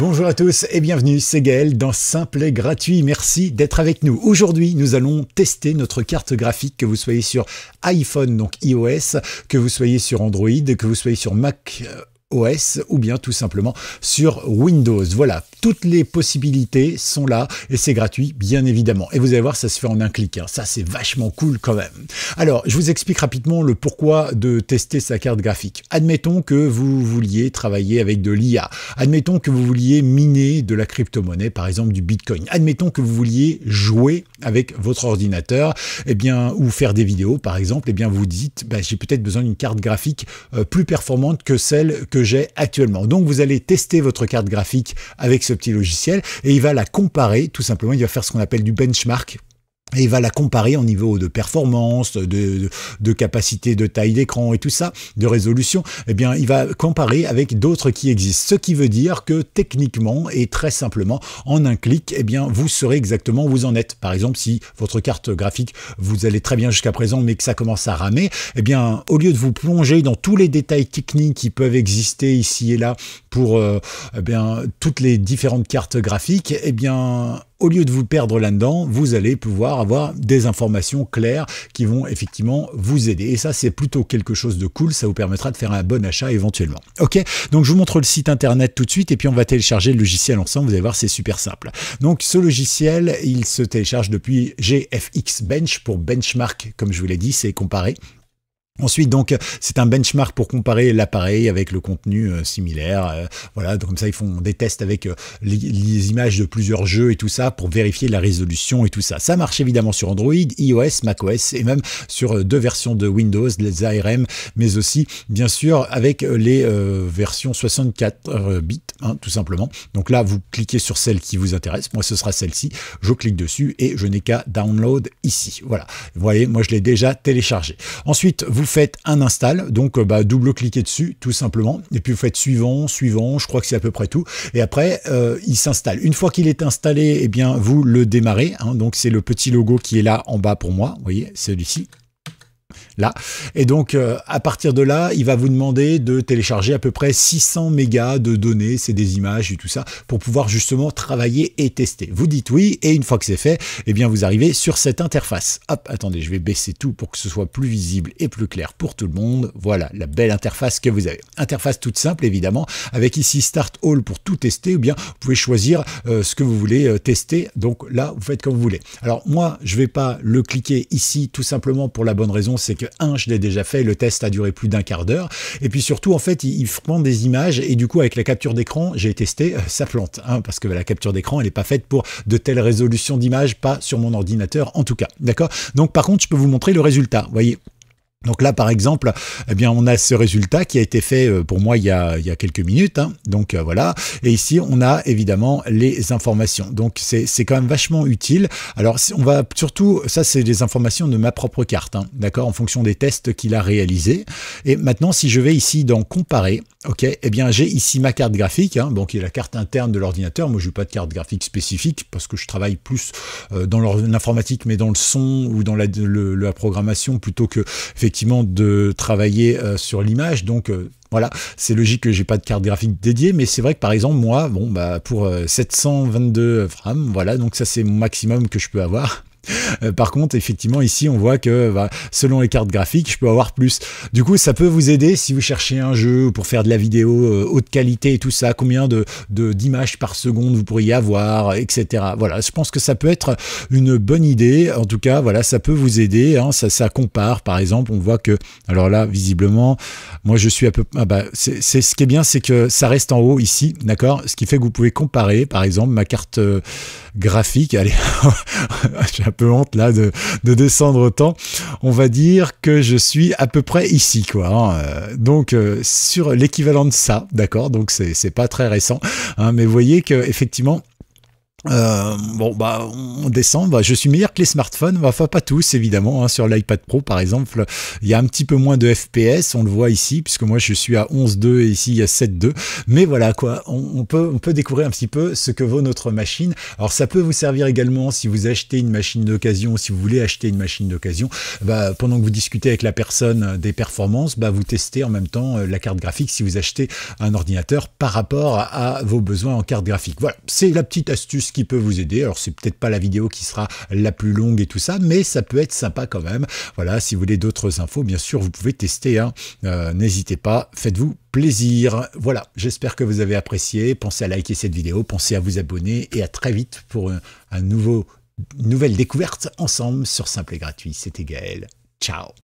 Bonjour à tous et bienvenue, c'est Gaël dans Simple et Gratuit. Merci d'être avec nous. Aujourd'hui, nous allons tester notre carte graphique, que vous soyez sur iPhone, donc iOS, que vous soyez sur Android, que vous soyez sur Mac OS ou bien tout simplement sur Windows. Voilà, toutes les possibilités sont là et c'est gratuit bien évidemment. Et vous allez voir, ça se fait en un clic. Ça, c'est vachement cool quand même. Alors, je vous explique rapidement le pourquoi de tester sa carte graphique. Admettons que vous vouliez travailler avec de l'IA. Admettons que vous vouliez miner de la crypto-monnaie, par exemple du Bitcoin. Admettons que vous vouliez jouer avec votre ordinateur, ou faire des vidéos, par exemple. Vous vous dites, j'ai peut-être besoin d'une carte graphique plus performante que celle que j'ai actuellement. Donc vous allez tester votre carte graphique avec ce petit logiciel et il va la comparer, tout simplement, il va faire ce qu'on appelle du benchmark. Et il va la comparer au niveau de performance, de capacité de taille d'écran et tout ça, de résolution. Il va comparer avec d'autres qui existent. Ce qui veut dire que techniquement et très simplement, en un clic, vous saurez exactement où vous en êtes. Par exemple, si votre carte graphique, vous allez très bien jusqu'à présent, mais que ça commence à ramer, au lieu de vous plonger dans tous les détails techniques qui peuvent exister ici et là pour toutes les différentes cartes graphiques, au lieu de vous perdre là-dedans, vous allez pouvoir avoir des informations claires qui vont effectivement vous aider. Et ça, c'est plutôt quelque chose de cool. Ça vous permettra de faire un bon achat éventuellement. Ok, donc je vous montre le site internet tout de suite et puis on va télécharger le logiciel ensemble. Vous allez voir, c'est super simple. Donc ce logiciel, il se télécharge depuis GFX Bench pour benchmark, comme je vous l'ai dit, c'est comparer. Ensuite, donc, c'est un benchmark pour comparer l'appareil avec le contenu similaire. Voilà, donc comme ça, ils font des tests avec les images de plusieurs jeux et tout ça pour vérifier la résolution et tout ça. Ça marche évidemment sur Android, iOS, macOS et même sur deux versions de Windows, les ARM, mais aussi, bien sûr, avec les versions 64 bits, tout simplement. Donc là, vous cliquez sur celle qui vous intéresse. Moi, ce sera celle-ci. Je clique dessus et je n'ai qu'à download ici. Voilà. Vous voyez, moi, je l'ai déjà téléchargé. Ensuite, vous faites un install, donc double-cliquez dessus tout simplement, et puis vous faites suivant, je crois que c'est à peu près tout, et après il s'installe. Une fois qu'il est installé, vous le démarrez, donc c'est le petit logo qui est là en bas pour moi, vous voyez, celui-ci. Là, et donc à partir de là, il va vous demander de télécharger à peu près 600 mégas de données, c'est des images et tout ça, pour pouvoir justement travailler et tester. Vous dites oui, et une fois que c'est fait, vous arrivez sur cette interface. Hop, attendez, je vais baisser tout pour que ce soit plus visible et plus clair pour tout le monde. Voilà, la belle interface que vous avez. Interface toute simple, évidemment, avec ici Start All pour tout tester, ou bien vous pouvez choisir ce que vous voulez tester. Donc là, vous faites comme vous voulez. Alors moi, je vais pas le cliquer ici, tout simplement pour la bonne raison, c'est que je l'ai déjà fait, le test a duré plus d'un quart d'heure, et puis surtout en fait il prend des images et du coup avec la capture d'écran j'ai testé, ça plante, parce que la capture d'écran elle n'est pas faite pour de telles résolutions d'images, pas sur mon ordinateur en tout cas, d'accord. Donc par contre je peux vous montrer le résultat, vous voyez. Donc là, par exemple, on a ce résultat qui a été fait pour moi il y a quelques minutes. Donc voilà. Et ici, on a évidemment les informations. Donc c'est quand même vachement utile. Alors on va surtout, ça c'est des informations de ma propre carte, d'accord, en fonction des tests qu'il a réalisés. Et maintenant, si je vais ici dans comparer, ok, j'ai ici ma carte graphique, qui est la carte interne de l'ordinateur. Moi, je n'ai pas de carte graphique spécifique parce que je travaille plus dans l'informatique, mais dans le son ou dans la programmation plutôt que effectivement de travailler sur l'image. Donc voilà, c'est logique que j'ai pas de carte graphique dédiée, mais c'est vrai que par exemple moi, pour 722 frames, voilà, donc ça c'est mon maximum que je peux avoir. Par contre, effectivement, ici, on voit que selon les cartes graphiques, je peux avoir plus. Du coup, ça peut vous aider si vous cherchez un jeu pour faire de la vidéo haute qualité et tout ça, combien d'images par seconde vous pourriez avoir, etc. Voilà, je pense que ça peut être une bonne idée. En tout cas, voilà, ça peut vous aider. Ça compare, par exemple, on voit que, alors là, visiblement, moi, je suis à peu... c'est ce qui est bien, c'est que ça reste en haut ici, d'accord? Ce qui fait que vous pouvez comparer, par exemple, ma carte graphique. Allez, j'ai un peu honte là de descendre autant. On va dire que je suis à peu près ici, quoi. Donc sur l'équivalent de ça, d'accord. Donc c'est pas très récent, mais vous voyez que effectivement Bon, bah, on descend. Bah, je suis meilleur que les smartphones. Enfin, pas tous, évidemment. Hein. Sur l'iPad Pro, par exemple, il y a un petit peu moins de FPS. On le voit ici, puisque moi, je suis à 11.2 et ici, il y a 7.2. Mais voilà, quoi. On peut découvrir un petit peu ce que vaut notre machine. Alors, ça peut vous servir également si vous achetez une machine d'occasion, si vous voulez acheter une machine d'occasion. Bah, pendant que vous discutez avec la personne des performances, bah, vous testez en même temps la carte graphique si vous achetez un ordinateur par rapport à vos besoins en carte graphique. Voilà, c'est la petite astuce qui peut vous aider. Alors c'est peut-être pas la vidéo qui sera la plus longue et tout ça, mais ça peut être sympa quand même. Voilà, si vous voulez d'autres infos, bien sûr, vous pouvez tester. Hein. N'hésitez pas, faites-vous plaisir. Voilà, j'espère que vous avez apprécié. Pensez à liker cette vidéo, pensez à vous une très vite pour une nouvelle découverte ensemble sur Simple et Gratuit. C'était Gaël. Ciao.